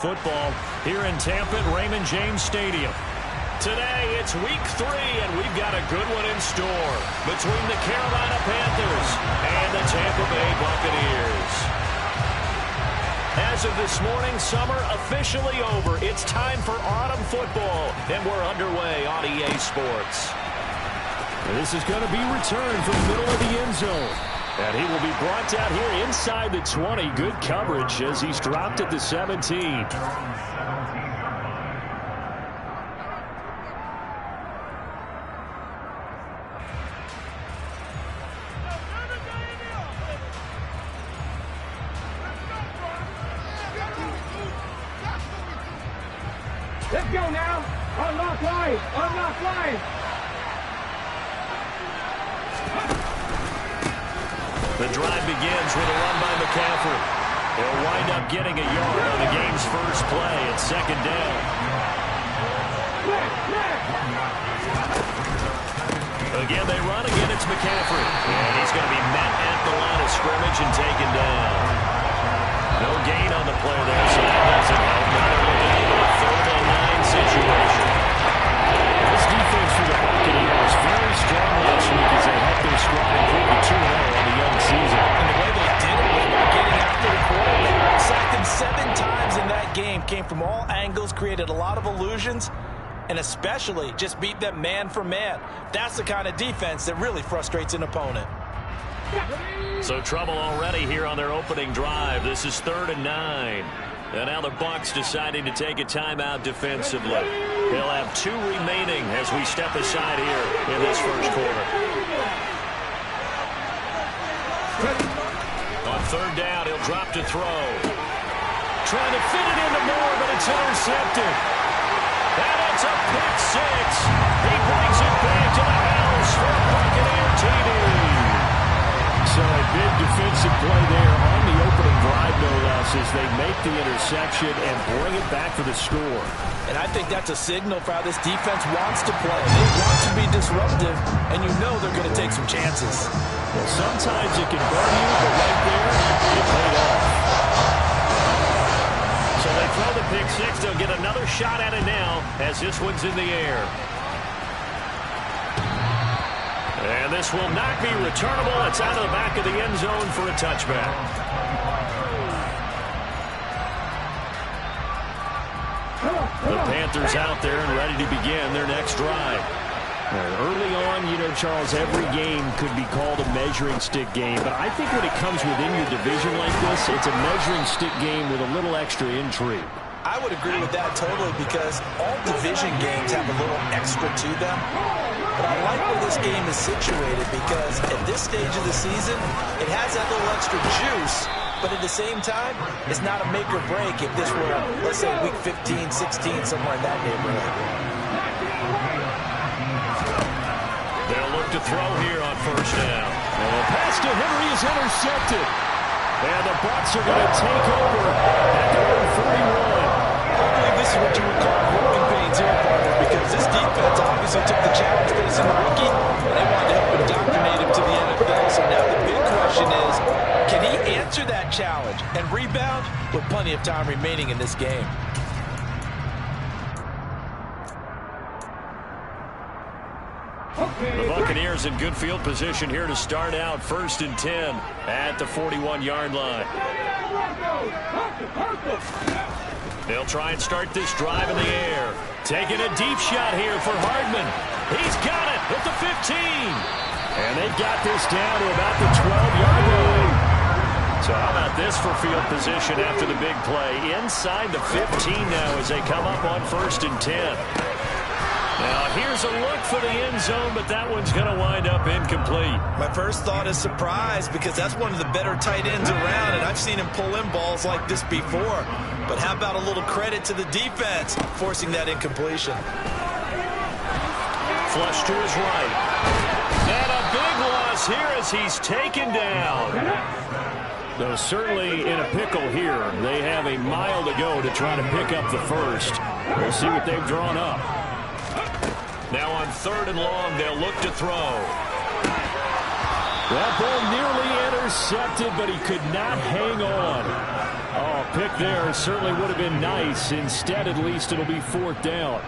Football here in Tampa at Raymond James Stadium. Today, it's week 3, and we've got a good one in store between the Carolina Panthers and the Tampa Bay Buccaneers. As of this morning, summer officially over. It's time for autumn football, and we're underway on EA Sports. This is going to be returned from the middle of the end zone. And he will be brought down here inside the 20. Good coverage as he's dropped at the 17. Let's go now. Unlock line. Unlock line. The drive begins with a run by McCaffrey. He'll wind up getting a yard on the game's first play at second down. Again, they run. Again, it's McCaffrey. And he's going to be met at the line of scrimmage and taken down. No gain on the play there, so that doesn't help. Now they're looking into a 3rd and 9 situation. This defense for the Buccaneers very strong last week as they helped their squad improve to 2-0 on the young season. And the way they did it was by getting after the quarterback. Sacked him 7 times in that game. Came from all angles, created a lot of illusions, and especially just beat them man for man. That's the kind of defense that really frustrates an opponent. So trouble already here on their opening drive. This is 3rd and 9. And now the Bucs deciding to take a timeout defensively. They'll have 2 remaining as we step aside here in this first quarter. On 3rd down, he'll drop to throw. Trying to fit it into Moore, but it's intercepted. And it's a pick 6. He brings it back to the house for Buccaneer TV. So a big defensive play there on the opening drive, no less, as they make the interception and bring it back for the score. And I think that's a signal for how this defense wants to play. They want to be disruptive, and you know they're going to take some chances. Well, sometimes it can burn you, but right there, it paid off. So they throw the pick 6. They'll get another shot at it now as this one's in the air. And this will not be returnable. It's out of the back of the end zone for a touchback. The Panthers out there and ready to begin their next drive. Early on, you know, Charles, every game could be called a measuring stick game. But I think when it comes within your division like this, it's a measuring stick game with a little extra intrigue. I would agree with that totally because all division games have a little extra to them. But I like where this game is situated because at this stage of the season, it has that little extra juice. But at the same time, it's not a make or break if this were, let's say, week 15, 16, somewhere in that neighborhood. They'll look to throw here on 1st down. And the pass to Henry is intercepted. And the Bucs are going to take over at their own 41. I believe this is what you would call growing pains here, partner, because this defense obviously took the challenge facing the rookie, and they wanted to help indoctrinate him to the NFL. So now the big question is, can he answer that challenge and rebound with plenty of time remaining in this game? The Buccaneers in good field position here to start out 1st and 10 at the 41-yard line. They'll try and start this drive in the air. Taking a deep shot here for Hardman. He's got it at the 15. And they've got this down to about the 12-yard line. So how about this for field position after the big play? Inside the 15 now as they come up on 1st and 10. Now, here's a look for the end zone, but that one's going to wind up incomplete. My first thought is surprise because that's one of the better tight ends around, and I've seen him pull in balls like this before. But how about a little credit to the defense forcing that incompletion? Flush to his right. And a big loss here as he's taken down. Though certainly in a pickle here. They have a mile to go to try to pick up the first. We'll see what they've drawn up. Now on 3rd and long, they'll look to throw. That ball nearly intercepted, but he could not hang on. Oh, pick there certainly would have been nice. Instead, at least, it'll be 4th down.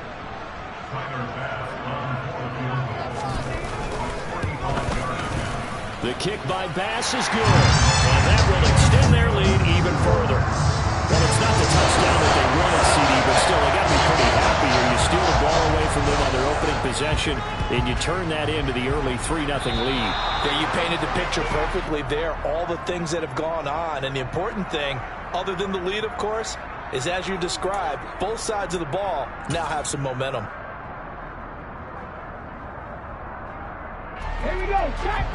The kick by Bass is good. And that will extend their lead even further. Well, it's not the touchdown that they wanted, CD, but still, they got to be pretty happy here. You steal the ball away from them on their opening possession, and you turn that into the early 3-0 lead. Yeah, you painted the picture perfectly there, all the things that have gone on. And the important thing, other than the lead, of course, is as you described, both sides of the ball now have some momentum. Here we go, check.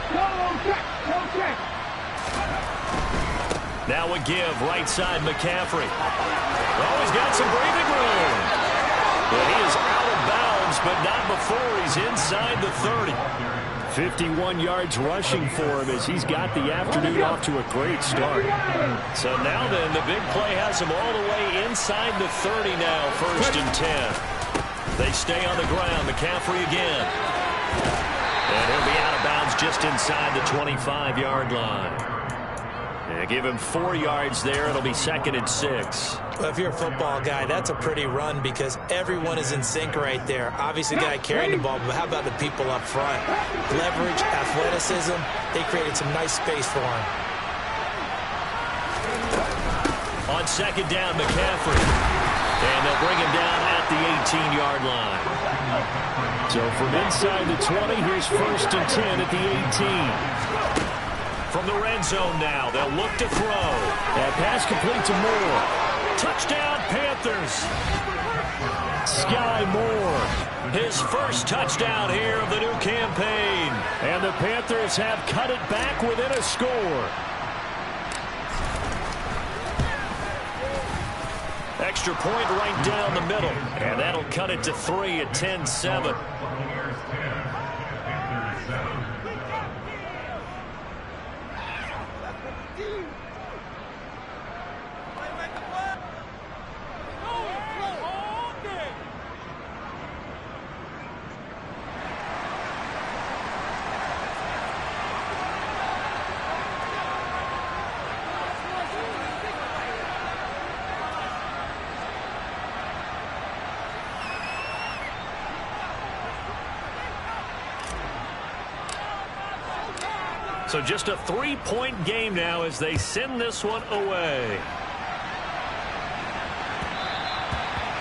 Go, check, go, check. Now a give, right side McCaffrey. Oh, he's got some breathing room. But he is out of bounds, but not before he's inside the 30. 51 yards rushing for him as he's got the afternoon off to a great start. So now then, the big play has him all the way inside the 30 now, 1st and 10. They stay on the ground. McCaffrey again. And he'll be out of bounds just inside the 25-yard line. Yeah, give him 4 yards there. It'll be 2nd and 6. Well, if you're a football guy, that's a pretty run because everyone is in sync right there. Obviously, the guy carrying the ball, but how about the people up front? Leverage, athleticism, they created some nice space for him. On 2nd down, McCaffrey. And they'll bring him down at the 18-yard line. So from inside the 20, here's 1st and 10 at the 18. From the red zone now, they'll look to throw. That pass complete to Moore. Touchdown, Panthers. Sky Moore. His first touchdown here of the new campaign. And the Panthers have cut it back within a score. Extra point right down the middle. And that'll cut it to 3 at 10-7. So just a 3-point game now as they send this one away.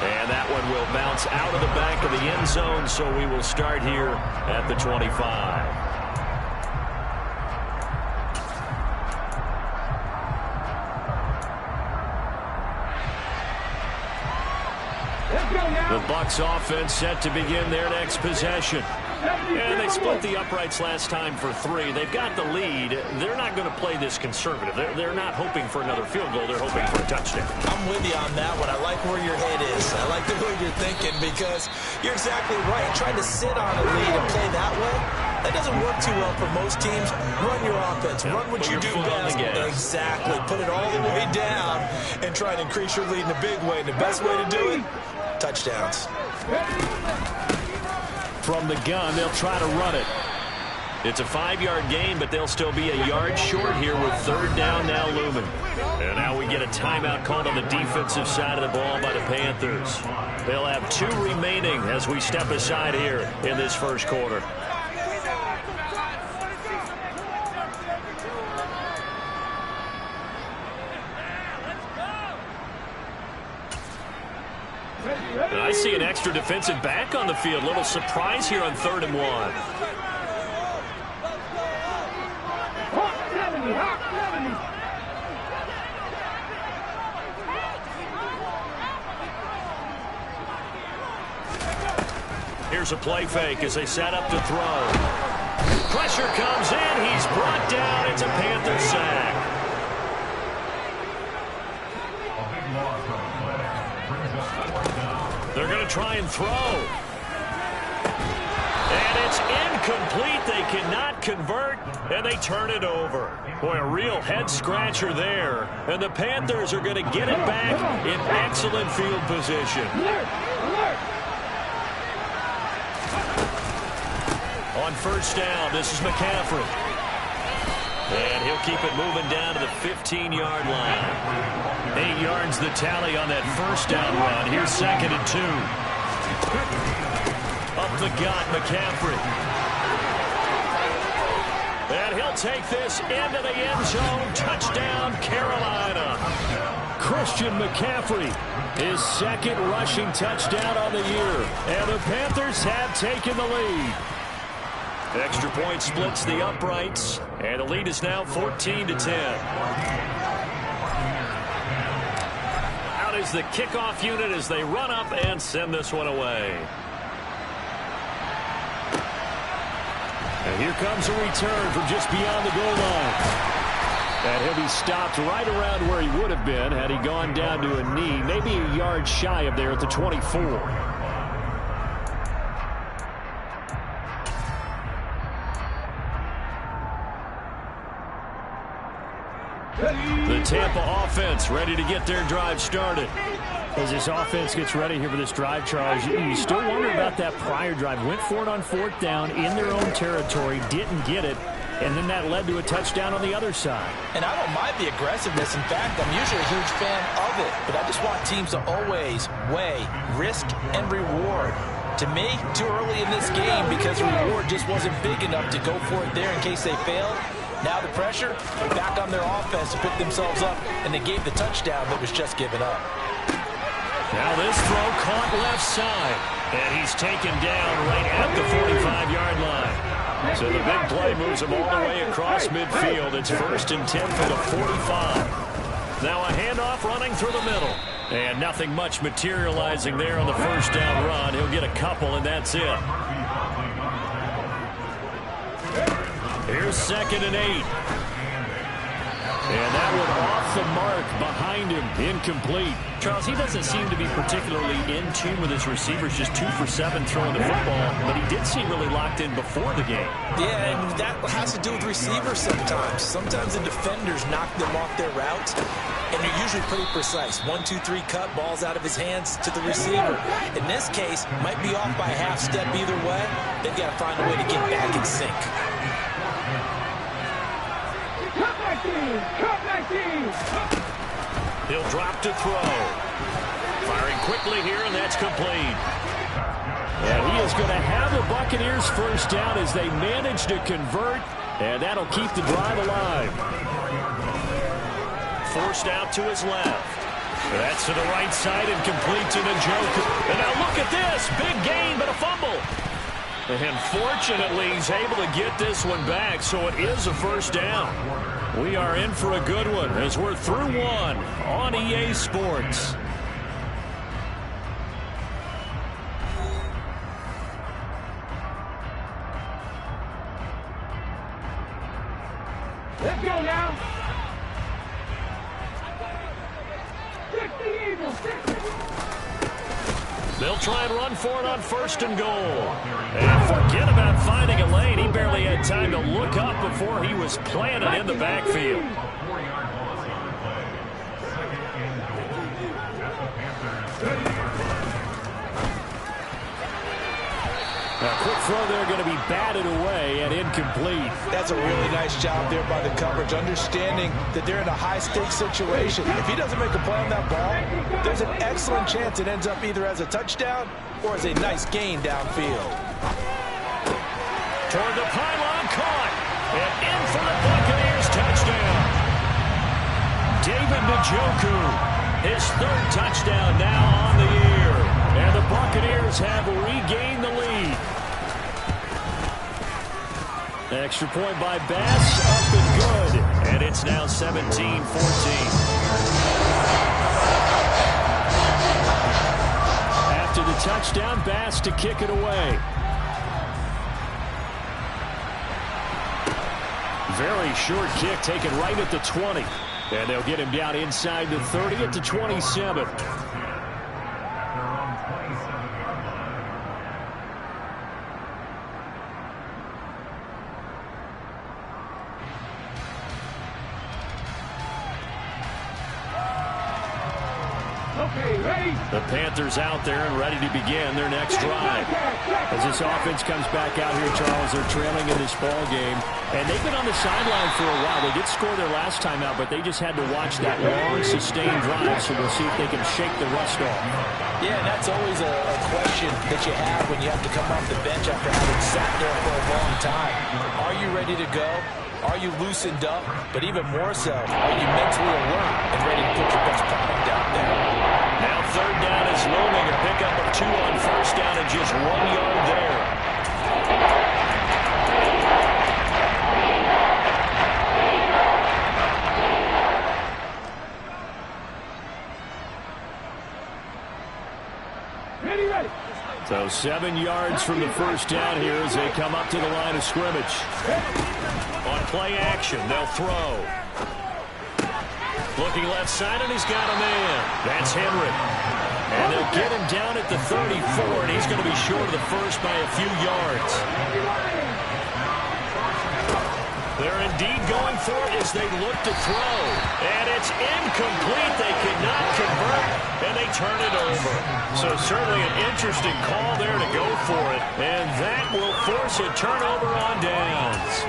And that one will bounce out of the back of the end zone, so we will start here at the 25. The Bucs offense set to begin their next possession. And they split the uprights last time for 3. They've got the lead. They're not going to play this conservative. They're not hoping for another field goal. They're hoping for a touchdown. I'm with you on that one. I like where your head is. I like the way you're thinking because you're exactly right. Trying to sit on a lead and play that way, that doesn't work too well for most teams. Run your offense. Run what you do best. Exactly. Put it all the way down and try and increase your lead in a big way. And the best way to do it, touchdowns. From the gun, they'll try to run it. It's a 5-yard gain, but they'll still be a yard short here with 3rd down now looming. And now we get a timeout called on the defensive side of the ball by the Panthers. They'll have 2 remaining as we step aside here in this first quarter. And I see an extra defensive back on the field. Little surprise here on 3rd and 1. Here's a play fake as they set up to throw. Pressure comes in. He's brought down. It's a Panther sack. They're going to try and throw. And it's incomplete. They cannot convert, and they turn it over. Boy, a real head-scratcher there. And the Panthers are going to get it back in excellent field position. On 1st down, this is McCaffrey. And he'll keep it moving down to the 15-yard line. 8 yards the tally on that first down run. Here's 2nd and 2. Up the gut, McCaffrey. And he'll take this into the end zone. Touchdown, Carolina. Christian McCaffrey, his 2nd rushing touchdown on the year. And the Panthers have taken the lead. Extra point splits the uprights, and the lead is now 14-10. Out is the kickoff unit as they run up and send this one away. And here comes a return from just beyond the goal line. And he'll be stopped right around where he would have been had he gone down to a knee, maybe a yard shy of there at the 24. The Tampa offense ready to get their drive started. As this offense gets ready here for this drive, Charles, you still wonder about that prior drive. Went for it on 4th down in their own territory, didn't get it, and then that led to a touchdown on the other side. And I don't mind the aggressiveness. In fact, I'm usually a huge fan of it. But I just want teams to always weigh risk and reward. To me, too early in this game because the reward just wasn't big enough to go for it there in case they failed. Now the pressure back on their offense to pick themselves up, and they gave the touchdown that was just given up. Now this throw caught left side, and he's taken down right at the 45-yard line. So the big play moves him all the way across midfield. It's 1st and 10 for the 45. Now a handoff running through the middle. And nothing much materializing there on the first down run. He'll get a couple, and that's it. Here's 2nd and 8. And that one off the mark behind him, incomplete. Charles, he doesn't seem to be particularly in tune with his receivers, just 2 for 7 throwing the football, but he did seem really locked in before the game. Yeah, and that has to do with receivers sometimes. Sometimes the defenders knock them off their routes, and they're usually pretty precise. 1, 2, 3 cut, balls out of his hands to the receiver. In this case, might be off by a half step either way. They've got to find a way to get back in sync. He'll drop to throw. Firing quickly here, and that's complete. And he is going to have the Buccaneers first down as they manage to convert, and that'll keep the drive alive. Forced out to his left. That's to the right side and complete to Njoku. And now look at this. Big gain, but a fumble. And fortunately, he's able to get this one back, so it is a first down. We are in for a good one as we're through one on EA Sports. Let's go now. 60 Eagles, 60. They'll try and run for it on 1st and goal. And forget about finding a lane. He barely had time to look up before he was planted in the backfield. A quick throw there going to be batted away and incomplete. That's a really nice job there by the coverage, understanding that they're in a high-stakes situation. If he doesn't make a play on that ball, there's an excellent chance it ends up either as a touchdown or as a nice gain downfield. Toward the pylon, caught. And in for the Buccaneers touchdown. David Njoku, his 3rd touchdown now on the year. And the Buccaneers have regained the lead. Extra point by Bass, up and good. And it's now 17-14. After the touchdown, Bass to kick it away. Very short kick taken right at the 20. And they'll get him down inside the 30 at the 27. Okay, ready? The Panthers out there and ready to begin their next drive. As this offense comes back out here, Charles, they're trailing in this ball game. And they've been on the sideline for a while. They did score their last time out, but they just had to watch that long, sustained drive. So we'll see if they can shake the rust off. Yeah, and that's always a question that you have when you have to come off the bench after having sat there for a long time. Are you ready to go? Are you loosened up? But even more so, are you mentally alert and ready to put your best product out there? Now third down is looming. A pickup of 2 on first down and just 1 yard there. Ready. So 7 yards from the first down here as they come up to the line of scrimmage. On play action, they'll throw. Looking left side, and he's got a man. That's Henry. And they'll get him down at the 34, and he's going to be short of the first by a few yards. They're indeed going for it as they look to throw. And it's incomplete. They cannot convert, and they turn it over. So certainly an interesting call there to go for it. And that will force a turnover on downs.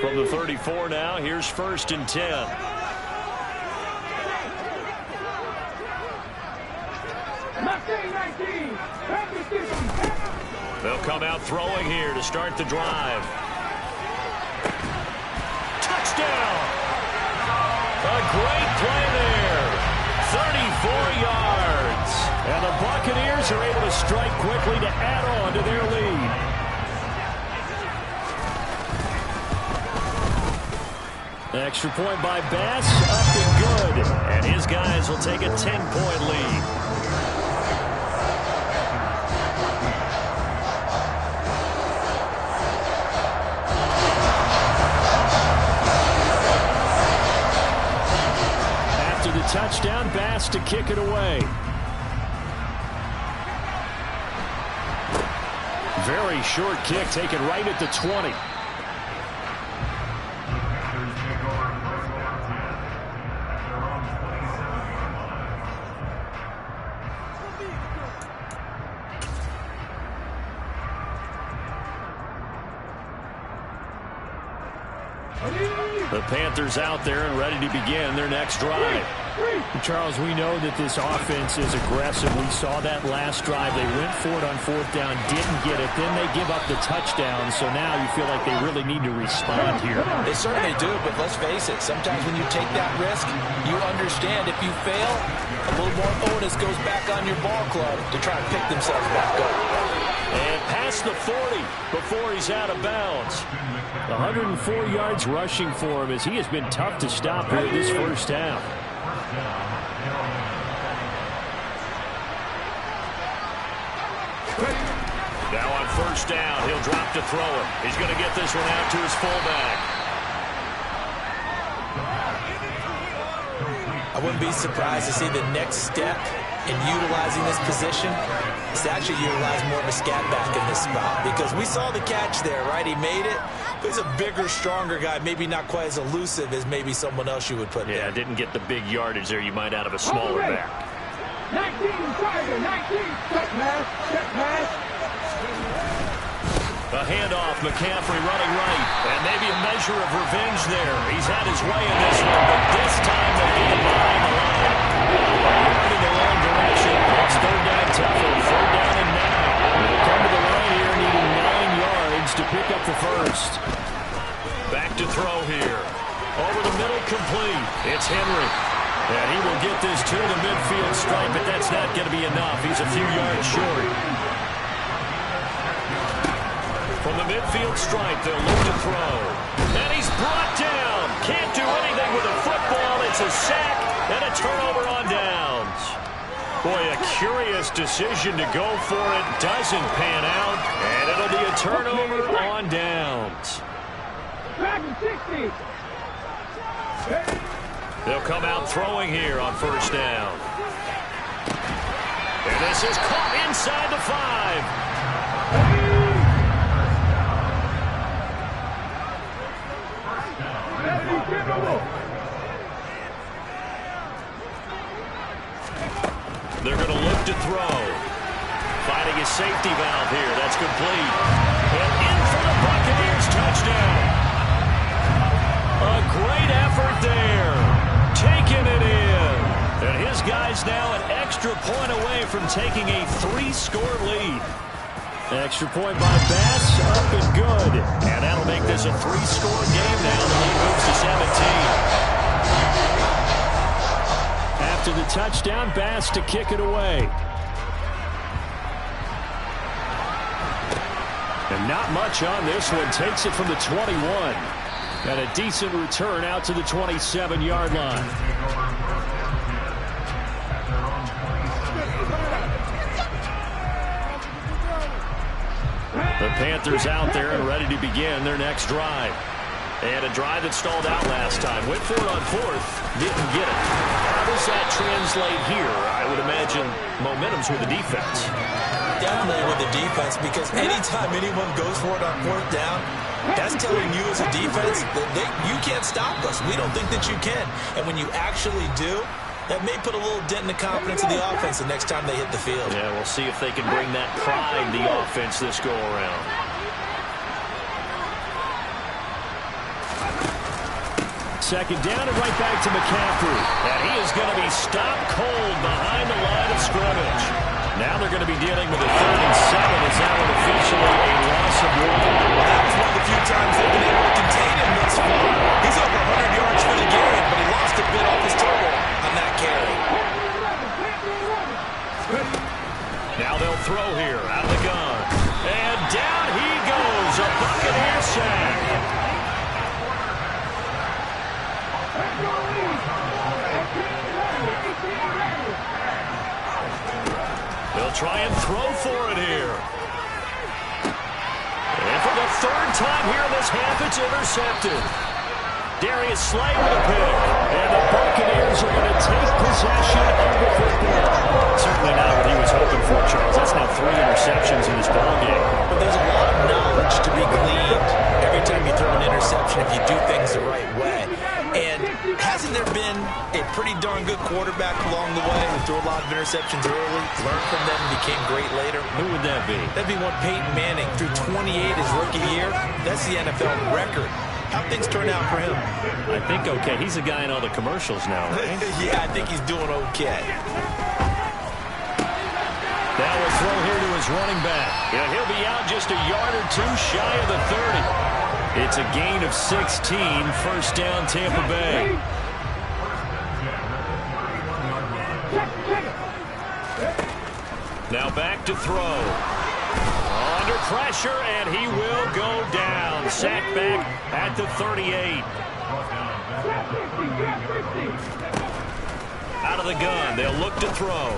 From the 34 now, here's 1st and 10. They'll come out throwing here to start the drive. Touchdown! A great play there. 34 yards. And the Buccaneers are able to strike quickly to add on to their lead. Extra point by Bass, up and good. And his guys will take a 10-point lead. After the touchdown, Bass to kick it away. Very short kick, taken right at the 20. The Panthers out there and ready to begin their next drive. Charles, we know that this offense is aggressive. We saw that last drive. They went for it on 4th down, didn't get it. Then they give up the touchdown. So now you feel like they really need to respond here. They certainly do, but let's face it. Sometimes when you take that risk, you understand if you fail, a little more onus goes back on your ball club to try to pick themselves back up. And past the 40 before he's out of bounds. 104 yards rushing for him as he has been tough to stop here this first half. Now on first down, he'll drop to throw it. He's going to get this one out to his fullback. I wouldn't be surprised to see the next step in utilizing this position is to actually utilize more of a scat back in this spot, because we saw the catch there, right? He made it. But he's a bigger, stronger guy, maybe not quite as elusive as maybe someone else you would put there. Yeah, didn't get the big yardage there you might out of a smaller back. 19, Tiger, 19. Check pass. A handoff, McCaffrey running right. And maybe a measure of revenge there. He's had his way in this one, but this time they'll get him behind the line. In the wrong direction. It's 3rd down tougher. 3rd down and 9. They'll come to the line here needing 9 yards to pick up the first. Back to throw here. Over the middle, complete. It's Henry. And he will get this to the midfield stripe, but that's not going to be enough. He's a few yards short. From the midfield stripe, they'll look to throw. And he's brought down. Can't do anything with a football. It's a sack and a turnover on downs. Boy, a curious decision to go for it. Doesn't pan out. And it'll be a turnover on downs. Back to 60. They'll come out throwing here on first down. And this is caught inside the 5. They're going to look to throw. Finding a safety valve here. That's complete. And in for the Buccaneers touchdown. A great effort there. Taking it in. And his guy's now an extra point away from taking a 3-score lead. Extra point by Bass, up and good. And that'll make this a 3-score game now. The lead moves to 17. After the touchdown, Bass to kick it away. And not much on this one. Takes it from the 21. And a decent return out to the 27-yard line. The Panthers out there and ready to begin their next drive. And a drive that stalled out last time. Went for it on fourth. Didn't get it. How does that translate here? I would imagine momentum's with the defense. Definitely with the defense, because anytime anyone goes for it on fourth down, that's telling you as a defense that you can't stop us. We don't think that you can. And when you actually do, that may put a little dent in the confidence of the offense the next time they hit the field. Yeah, we'll see if they can bring that pride to the offense this go-around. Second down and right back to McCaffrey. And he is going to be stopped cold behind the line of scrimmage. Now they're going to be dealing with a 3rd and 7 as that one officially a loss of 1. That was one of the few times they've been able to contain him thus far. He's over 100 yards for the game, but he lost a bit off his total on that carry. Now they'll throw here out of the gun. And down he goes. A Buccaneer sack. They'll try and throw for it here. And for the 3rd time here in this half, it's intercepted. Darius Slay with a pick. And the Buccaneers are going to take possession of the football. Certainly not what he was hoping for, Charles. That's now 3 interceptions in this ballgame. But there's a lot of knowledge to be gleaned every time you throw an interception if you do things the right way. And hasn't there been a pretty darn good quarterback along the way who threw a lot of interceptions early, learned from them, and became great later? Who would that be? That'd be one Peyton Manning. Threw 28 his rookie year. That's the NFL record. How'd things turn out for him? I think okay. He's a guy in all the commercials now, right? Yeah, I think he's doing okay. Now we'll throw here to his running back. And he'll be out just a yard or two shy of the 30. It's a gain of 16. First down, Tampa Bay. Now back to throw. Under pressure, and he will go down. Sacked back at the 38. Out of the gun, they'll look to throw.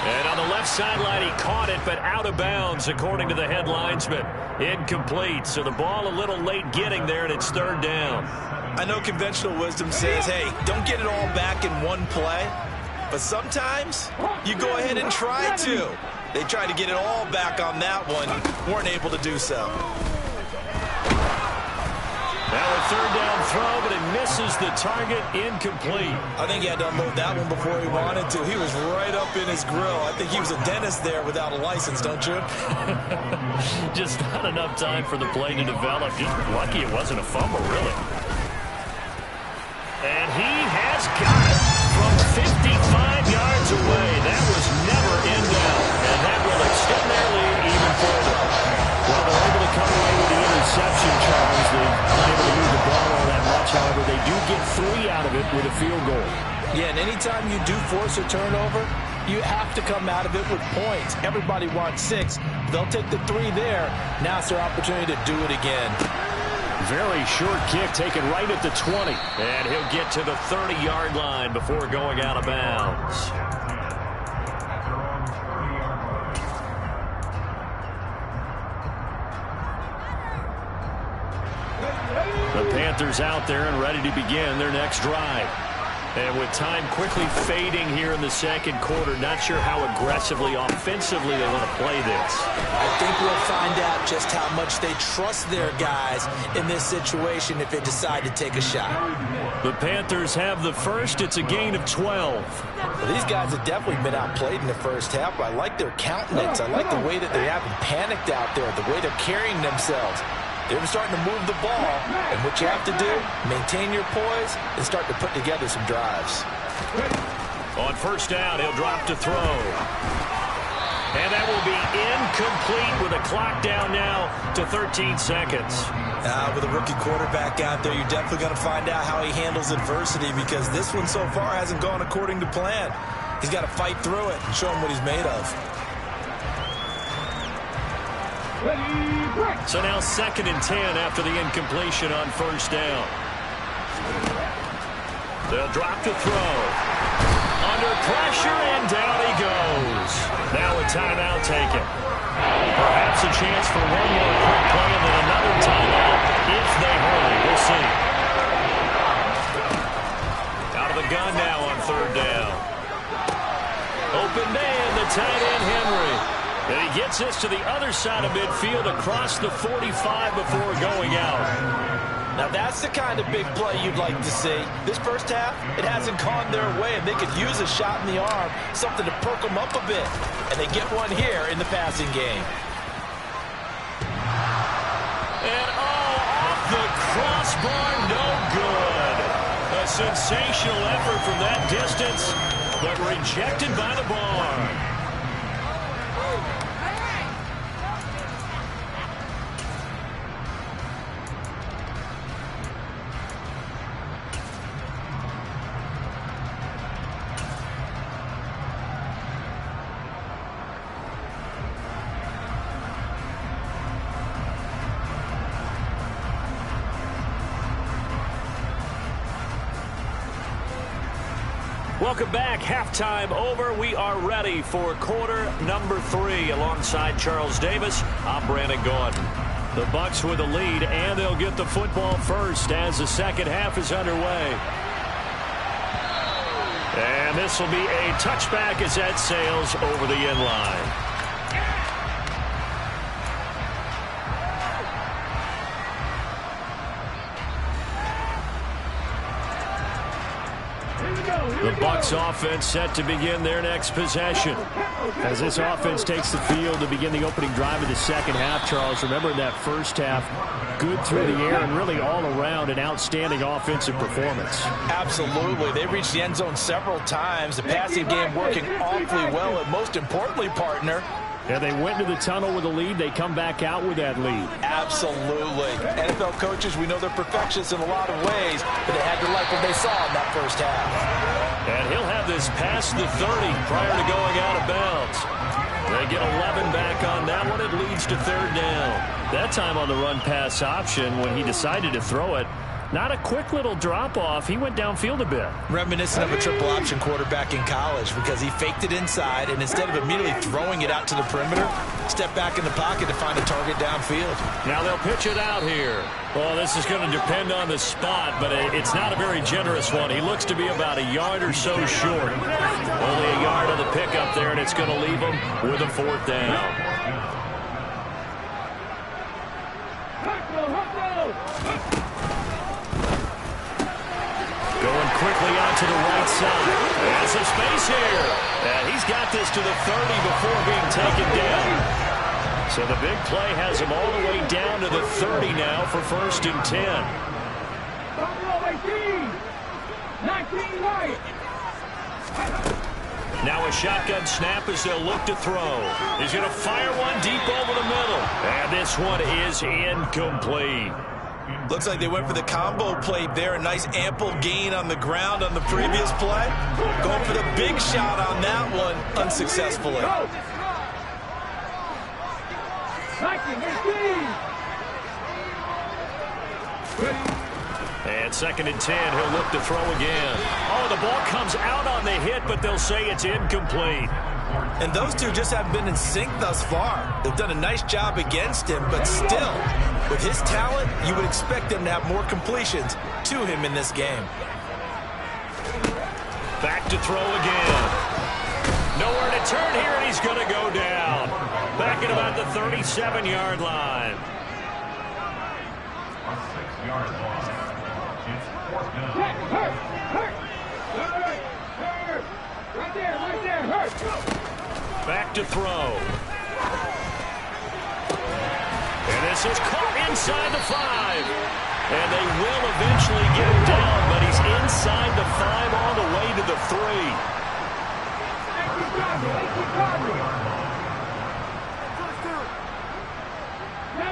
And on the left sideline, he caught it, but out of bounds, according to the head linesman. Incomplete, so the ball a little late getting there, and it's 3rd down. I know conventional wisdom says, hey, don't get it all back in one play. But sometimes you go ahead and try to. They tried to get it all back on that one, weren't able to do so. Now a 3rd down throw, but it misses the target. Incomplete. I think he had to unload that one before he wanted to. He was right up in his grill. I think he was a dentist there without a license, don't you? Just not enough time for the play to develop. Just lucky it wasn't a fumble, really. And he has got it from 55 yards away. That was never in doubt. And that will extend their lead even further. Well, they're able to come away with the interception, Charles. They're not able to move the ball all that much. However, they do get 3 out of it with a field goal. Yeah, and anytime you do force a turnover, you have to come out of it with points. Everybody wants 6. They'll take the 3 there. Now it's their opportunity to do it again. Very short kick taken right at the 20. And he'll get to the 30-yard line before going out of bounds. The Panthers out there and ready to begin their next drive. And with time quickly fading here in the second quarter, not sure how aggressively, offensively they want to play this. I think we'll find out just how much they trust their guys in this situation if they decide to take a shot. The Panthers have the first. It's a gain of 12. Well, these guys have definitely been outplayed in the first half. I like their countenance. I like the way that they haven't panicked out there, the way they're carrying themselves. They're starting to move the ball, and what you have to do, maintain your poise and start to put together some drives. On first down, he'll drop to throw. And that will be incomplete with a clock down now to 13 seconds. With a rookie quarterback out there, you're definitely going to find out how he handles adversity, because this one so far hasn't gone according to plan. He's got to fight through it and show him what he's made of. So now 2nd and 10 after the incompletion on first down. They'll drop to throw. Under pressure, and down he goes. Now a timeout taken. Perhaps a chance for one more quick play and then another timeout if they hurry. We'll see. Out of the gun now on 3rd down. Open man, the tight end Henry. And he gets this to the other side of midfield across the 45 before going out. Now that's the kind of big play you'd like to see. This first half, it hasn't gone their way, and they could use a shot in the arm, something to perk them up a bit. And they get one here in the passing game. And off the crossbar, no good. A sensational effort from that distance, but rejected by the bar. Welcome back. Halftime over. We are ready for quarter number 3. Alongside Charles Davis, I'm Brandon Gaudin. The Bucs with the lead, and they'll get the football first as the second half is underway. And this will be a touchback as that sails over the end line. The Bucs offense set to begin their next possession. As this offense takes the field to begin the opening drive of the second half, Charles, remember in that first half, good through the air and really all around an outstanding offensive performance. Absolutely. They reached the end zone several times. The passing game working awfully well, and most importantly, partner, and they went into the tunnel with a lead. They come back out with that lead. Absolutely. NFL coaches, we know they're perfectionists in a lot of ways, but they had to like what they saw in that first half. And he'll have this past the 30 prior to going out of bounds. They get 11 back on that one. It leads to 3rd down. That time on the run-pass option when he decided to throw it. Not a quick little drop-off. He went downfield a bit. Reminiscent of a triple-option quarterback in college, because he faked it inside, and instead of immediately throwing it out to the perimeter, stepped back in the pocket to find a target downfield. Now they'll pitch it out here. Well, this is going to depend on the spot, but it's not a very generous one. He looks to be about a yard or so short. Only a yard on the pickup there, and it's going to leave him with a 4th down. Going quickly out to the right side. There's some space here. And he's got this to the 30 before being taken down. So the big play has him all the way down to the 30 now for 1st and 10. 19 right. Now a shotgun snap as they'll look to throw. He's going to fire one deep over the middle. And this one is incomplete. Looks like they went for the combo play there. A nice ample gain on the ground on the previous play. Going for the big shot on that one unsuccessfully. And 2nd and 10, he'll look to throw again. Oh, the ball comes out on the hit, but they'll say it's incomplete. And those two just haven't been in sync thus far. They've done a nice job against him, but still, With his talent, you would expect him to have more completions to him in this game. Back to throw again. Nowhere to turn here, and he's going to go down. Back at about the 37-yard line. Back to throw. And this is caught inside the 5. And they will eventually get him down, but he's inside the 5 all the way to the 3.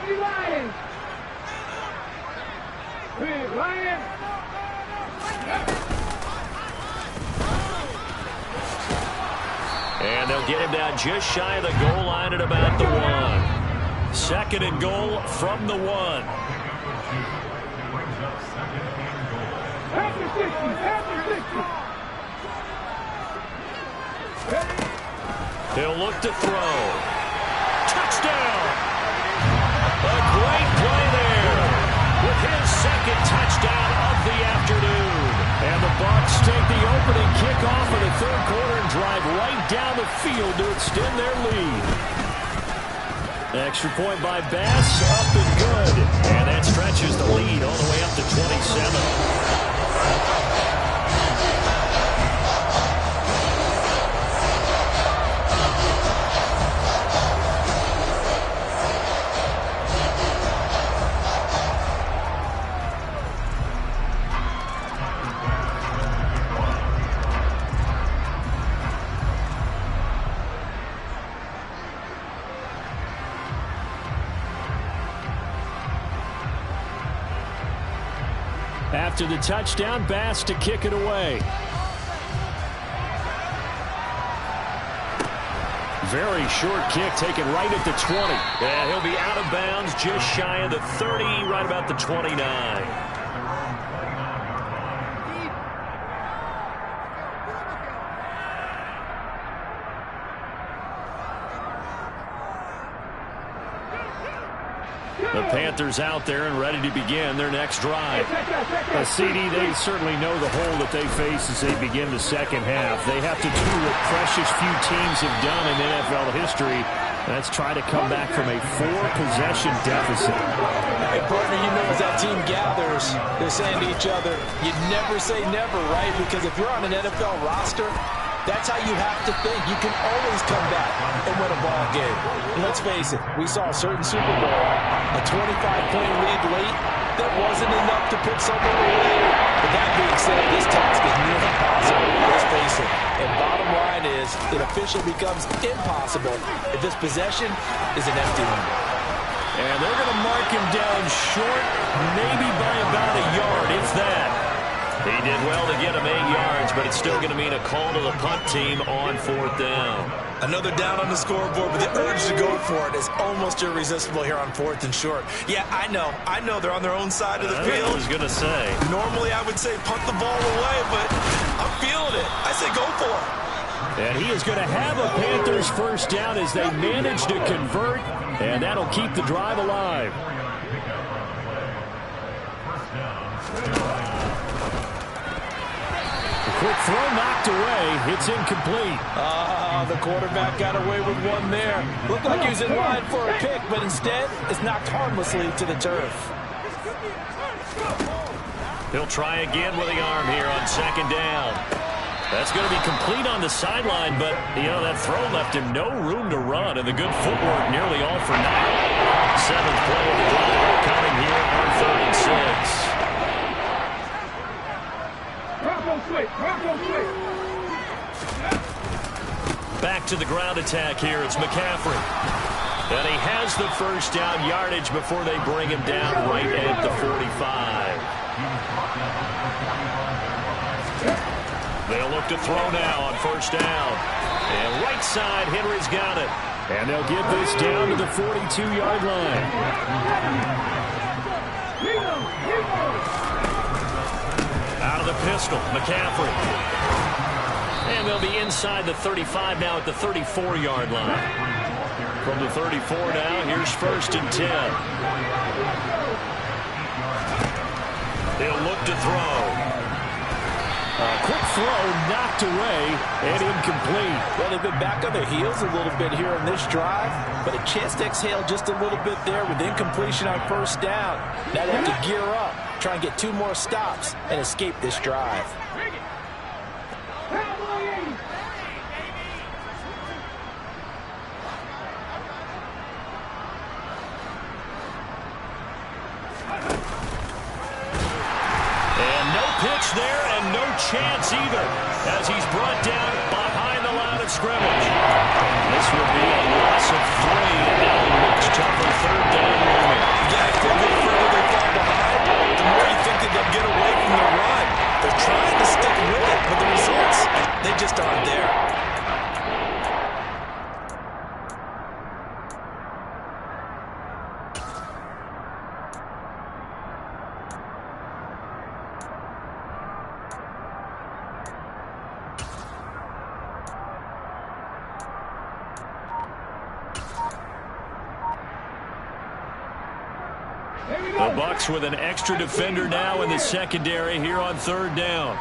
Lions! Lions! And they'll get him down just shy of the goal line at about the 1. Second and goal from the 1. He'll look to throw. Touchdown! A great play there with his second touchdown of the afternoon. And the Bucs take the opening kickoff of the third quarter and drive right down the field to extend their lead. Extra point by Bass, up and good. And that stretches the lead all the way up to 27. After the touchdown, Bass to kick it away. Very short kick taken right at the 20. Yeah, he'll be out of bounds just shy of the 30, right about the 29. The Panthers out there and ready to begin their next drive. CD, they certainly know the hole that they face as they begin the second half. They have to do what precious few teams have done in NFL history. That's try to come back from a 4-possession deficit. Hey, partner, you know as that team gathers, they're saying to each other, you never say never, right? Because if you're on an NFL roster, that's how you have to think. You can always come back and win a ball game. And let's face it, we saw a certain Super Bowl, a 25-point lead late, that wasn't enough to put someone away. But that being said, this task is near impossible. Let's face it. And bottom line is, it officially becomes impossible if this possession is an empty one. And they're going to mark him down short, maybe by about a yard, if that. He did well to get him 8 yards, but it's still going to mean a call to the punt team on 4th down. Another down on the scoreboard, but the urge to go for it is almost irresistible here on 4th and short. Yeah, I know they're on their own side of the field. I was going to say. Normally I would say punt the ball away, but I'm feeling it. I say go for it. And he is going to have a Panthers first down as they manage to convert, and that'll keep the drive alive. Quick throw knocked away. It's incomplete. The quarterback got away with one there. Looked like he was in line for a pick, but instead it's knocked harmlessly to the turf. He'll try again with the arm here on 2nd down. That's going to be complete on the sideline, but, you know, that throw left him no room to run, and the good footwork nearly all for naught. 7th play of the drive coming here on 3rd and 6. Back to the ground attack here. It's McCaffrey. And he has the first down yardage before they bring him down right at the 45. They'll look to throw now on 1st down. And right side, Henry's got it. And they'll get this down to the 42-yard line. Out of the pistol, McCaffrey. And they'll be inside the 35 now at the 34-yard line. From the 34 now, here's 1st and 10. He'll look to throw. Quick throw knocked away and incomplete. Well, they've been back on their heels a little bit here on this drive, but a chance to exhale just a little bit there with incompletion on first down. Now they have to gear up, try and get 2 more stops, and escape this drive. Pitch there and no chance either as he's brought down behind the line of scrimmage. This will be a loss of 3 and now a much tougher third down moment. Yeah, I think the further they fall behind, the more you think that they'll get away from the run. They're trying to stick with it, but the results, they just aren't there. The Bucs with an extra defender now in the secondary here on third down.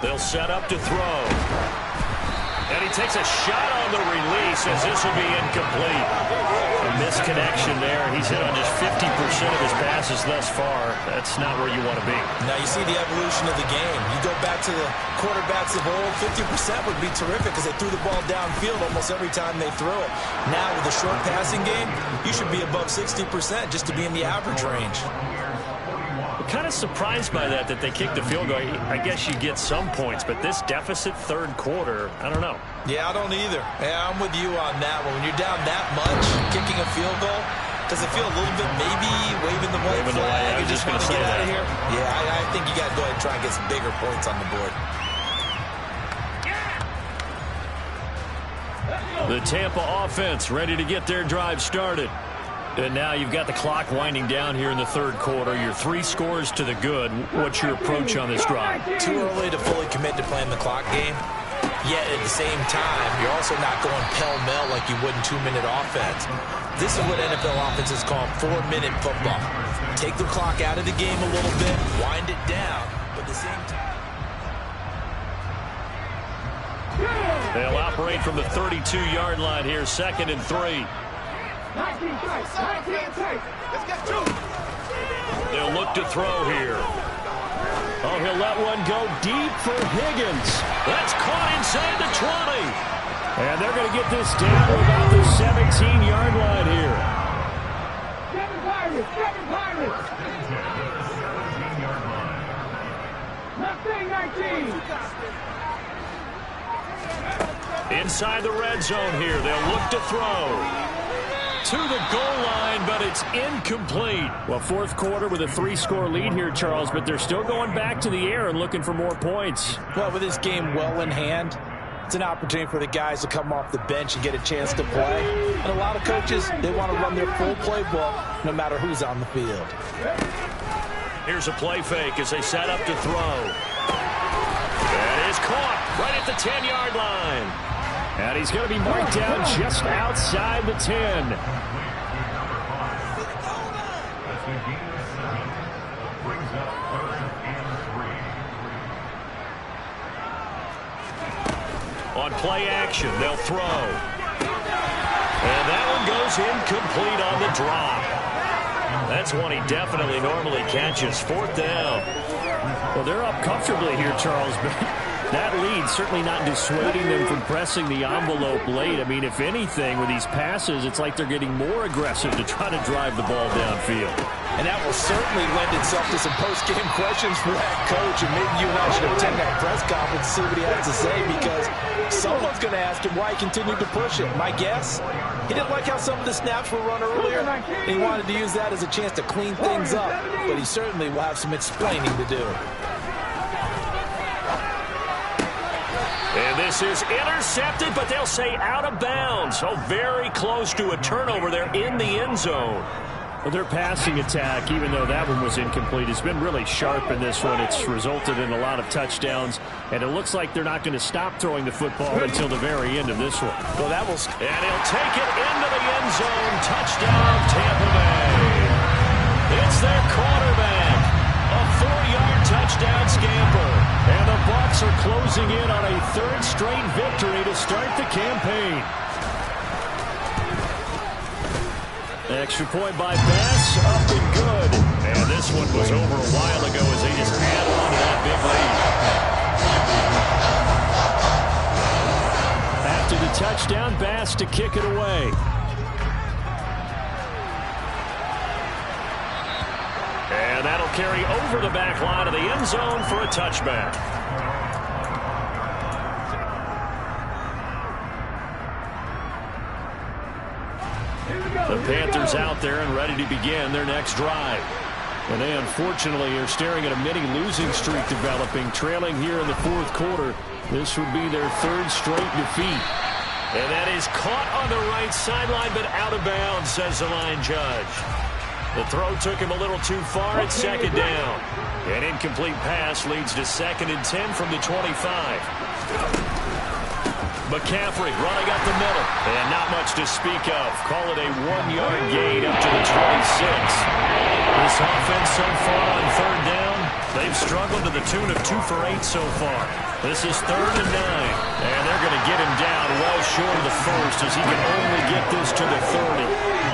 They'll set up to throw. And he takes a shot on the release as this will be incomplete. A misconnection there. He's hit on just 50% of his passes thus far. That's not where you want to be. Now you see the evolution of the game. You go back to the quarterbacks of old, 50% would be terrific because they threw the ball downfield almost every time they threw it. Now with the short passing game, you should be above 60% just to be in the average range. I'm kind of surprised by that they kicked the field goal. I guess you get some points, but this deficit third quarter, I don't know. Yeah, I don't either. Yeah, I'm with you on that one. When you're down that much, kicking a field goal, does it feel a little bit maybe waving the white flag? I was just going to get say out that. of here? Yeah, I think you got to go ahead and try and get some bigger points on the board. The Tampa offense ready to get their drive started. And now you've got the clock winding down here in the third quarter. Your 3 scores to the good. What's your approach on this drive? Too early to fully commit to playing the clock game. Yet at the same time, you're also not going pell-mell like you would in 2-minute offense. This is what NFL offenses call 4-minute football. Take the clock out of the game a little bit, wind it down, but at the same time. They'll operate from the 32-yard line here, 2nd and 3. They'll look to throw here. Oh, he'll let one go deep for Higgins. That's caught inside the 20. And they're going to get this down to about the 17-yard line here. Seven Pirates. Left 19. Inside the red zone here. They'll look to throw. To the goal line, but it's incomplete. Well, fourth quarter with a 3-score lead here, Charles, but they're still going back to the air and looking for more points. Well, with this game well in hand, it's an opportunity for the guys to come off the bench and get a chance to play. And a lot of coaches, they want to run their full playbook no matter who's on the field. Here's a play fake as they set up to throw. That is caught right at the 10-yard line. And he's going to be marked down just outside the 10. On play action, they'll throw. And that one goes incomplete on the drop. That's one he definitely normally catches. 4th down. Well, they're up comfortably here, Charles, but that lead certainly not dissuading them from pressing the envelope late. I mean, if anything, with these passes, it's like they're getting more aggressive to try to drive the ball downfield. And that will certainly lend itself to some post-game questions for that coach. And maybe you and I should attend that press conference to see what he has to say, because someone's going to ask him why he continued to push it. My guess, he didn't like how some of the snaps were run earlier, and he wanted to use that as a chance to clean things up. But he certainly will have some explaining to do. And this is intercepted, but they'll say out of bounds. So very close to a turnover there in the end zone. Well, their passing attack, even though that one was incomplete, has been really sharp in this one. It's resulted in a lot of touchdowns, and it looks like they're not going to stop throwing the football until the very end of this one. Well, that was... And he'll take it into the end zone. Touchdown, Tampa Bay. It's their quarterback. A 4-yard touchdown scamper. And the Bucs are closing in on a third straight victory to start the campaign. Extra point by Bass, up and good. And this one was over a while ago as they just add on to that big lead. After the touchdown, Bass to kick it away. And that'll carry over the back line of the end zone for a touchback. The Panthers out there and ready to begin their next drive. And they unfortunately are staring at a mini losing streak developing, trailing here in the fourth quarter. This would be their third straight defeat. And that is caught on the right sideline, but out of bounds, says the line judge. The throw took him a little too far at second down. An incomplete pass leads to 2nd and 10 from the 25. McCaffrey running up the middle. And not much to speak of. Call it a 1-yard gain up to the 26. This offense so far on third down, they've struggled to the tune of 2 for 8 so far. This is 3rd and 9. And they're going to get him down well short of the first as he can only get this to the 30.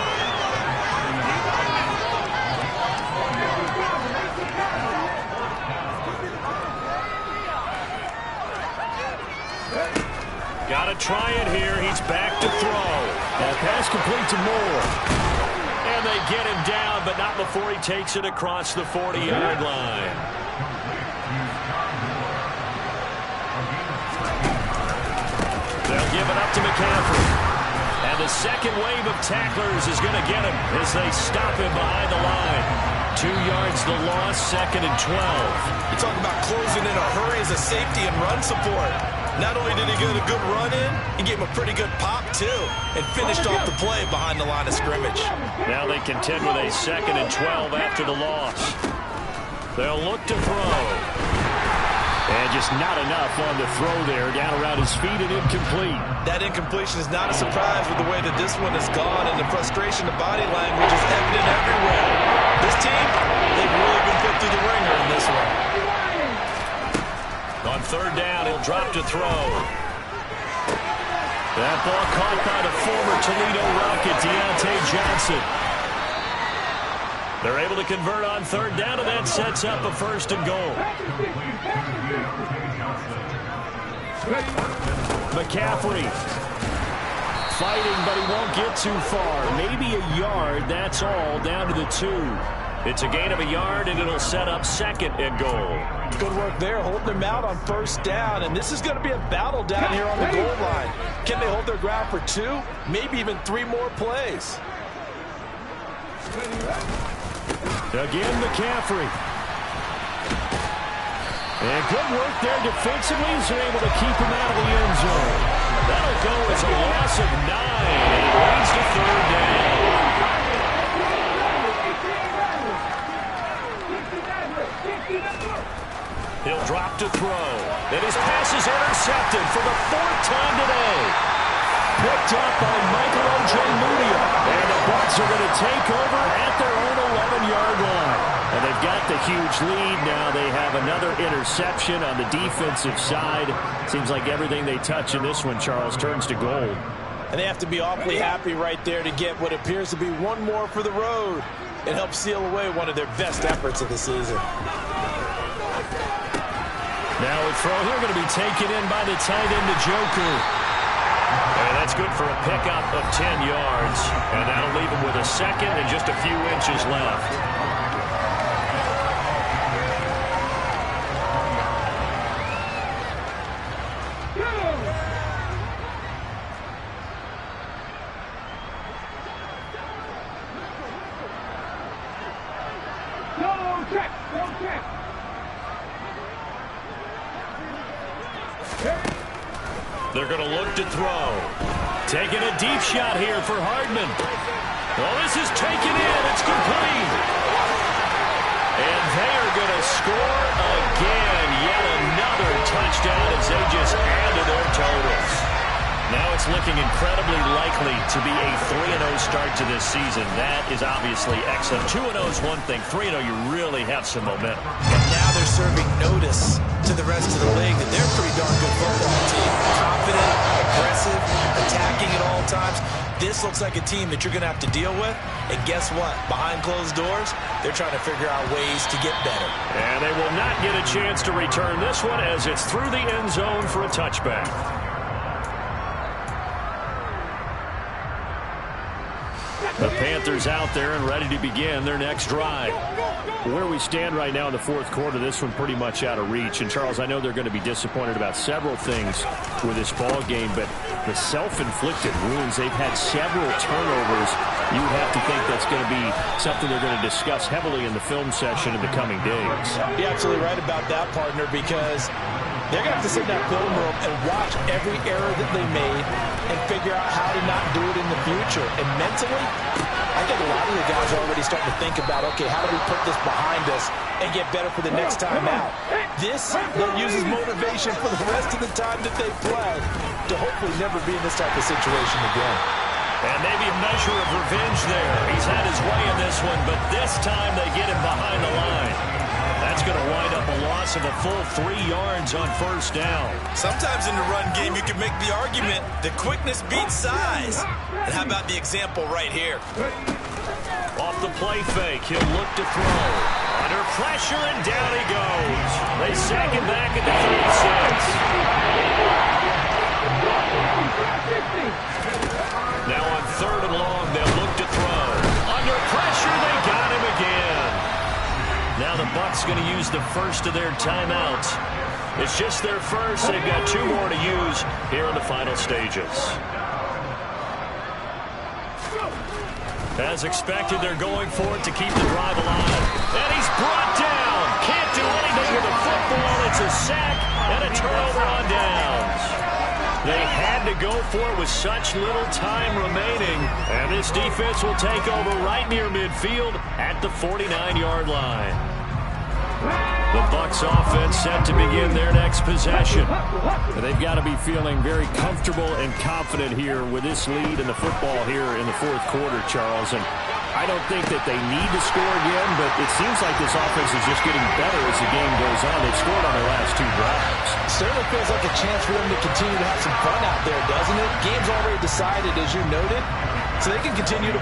Got to try it here. He's back to throw. That pass complete to Moore. And they get him down, but not before he takes it across the 40-yard line. They'll give it up to McCaffrey. And the second wave of tacklers is going to get him as they stop him behind the line. 2 yards the loss, 2nd and 12. You're talking about closing in a hurry as a safety and run support. Not only did he get a good run in, he gave him a pretty good pop, too, and finished off the play behind the line of scrimmage. Now they contend with a 2nd and 12 after the loss. They'll look to throw. And just not enough on the throw there, down around his feet and incomplete. That incompletion is not a surprise with the way that this one has gone, and the frustration, the body language is evident everywhere. This team, they've really been put through the ringer in this one. On third down, he'll drop to throw. That ball caught by the former Toledo Rocket, Deontay Johnson. They're able to convert on third down, and that sets up a 1st and goal. McCaffrey fighting, but he won't get too far. Maybe a yard, that's all, down to the 2. It's a gain of a yard, and it'll set up 2nd and goal. Good work there, holding them out on 1st down, and this is going to be a battle down here on the goal line. Can they hold their ground for 2, maybe even 3 more plays? Again, McCaffrey. And good work there defensively as they're able to keep him out of the end zone. That'll go as a loss of 9, and it leads to 3rd down. He'll drop to throw. And his pass is intercepted for the 4th time today. Picked up by Michael Ojemudia. And the Bucs are going to take over at their own 11-yard line. And they've got the huge lead now. They have another interception on the defensive side. Seems like everything they touch in this one, Charles, turns to gold. And they have to be awfully happy right there to get what appears to be one more for the road and help seal away one of their best efforts of the season. Now a throw here going to be taken in by the tight end, Njoku. And that's good for a pickup of 10 yards. And that'll leave him with a 2nd and just a few inches left. They're going to look to throw. Taking a deep shot here for Hardman. Oh, this is taken in. It's complete. And they are going to score again. Yet another touchdown as they just add to their totals. Now it's looking incredibly likely to be a 3-0 start to this season. That is obviously excellent. 2-0 is one thing. 3-0, you really have some momentum. And now they're serving notice to the rest of the league that they're a pretty darn good football team. Confident, aggressive, attacking at all times. This looks like a team that you're going to have to deal with. And guess what? Behind closed doors, they're trying to figure out ways to get better. And they will not get a chance to return this one as it's through the end zone for a touchback. The Panthers out there and ready to begin their next drive. Where we stand right now in the fourth quarter, this one pretty much out of reach. And, Charles, I know they're going to be disappointed about several things with this ball game, but the self-inflicted wounds, they've had several turnovers. You have to think that's going to be something they're going to discuss heavily in the film session in the coming days. You're absolutely right about that, partner, because they're going to have to sit in that film room and watch every error that they made and figure out how to not do it in the future. And mentally, I think a lot of the guys are already starting to think about, okay, how do we put this behind us and get better for the next time out? This, they'll use as motivation for the rest of the time that they play to hopefully never be in this type of situation again. And maybe a measure of revenge there. He's had his way in this one, but this time they get him behind the line. That's going to wind up a loss of a full 3 yards on first down. Sometimes in the run game, you can make the argument that quickness beats size. And how about the example right here? Off the play fake, he'll look to throw. Under pressure, and down he goes. They sack him back at the 36. Now on third and long, they'll look to throw. Under pressure, they got him again. Now the Bucs going to use the first of their timeouts. It's just their first. They've got 2 more to use here in the final stages. As expected, they're going for it to keep the drive alive. And he's brought down. Can't do anything with the football. It's a sack and a turnover on downs. They had to go for it with such little time remaining. And this defense will take over right near midfield at the 49-yard line. The Bucs offense set to begin their next possession. They've got to be feeling very comfortable and confident here with this lead in the football here in the fourth quarter, Charles. And I don't think that they need to score again, but it seems like this offense is just getting better as the game goes on. They've scored on their last 2 drives. Certainly feels like a chance for them to continue to have some fun out there, doesn't it? Game's already decided, as you noted, so they can continue to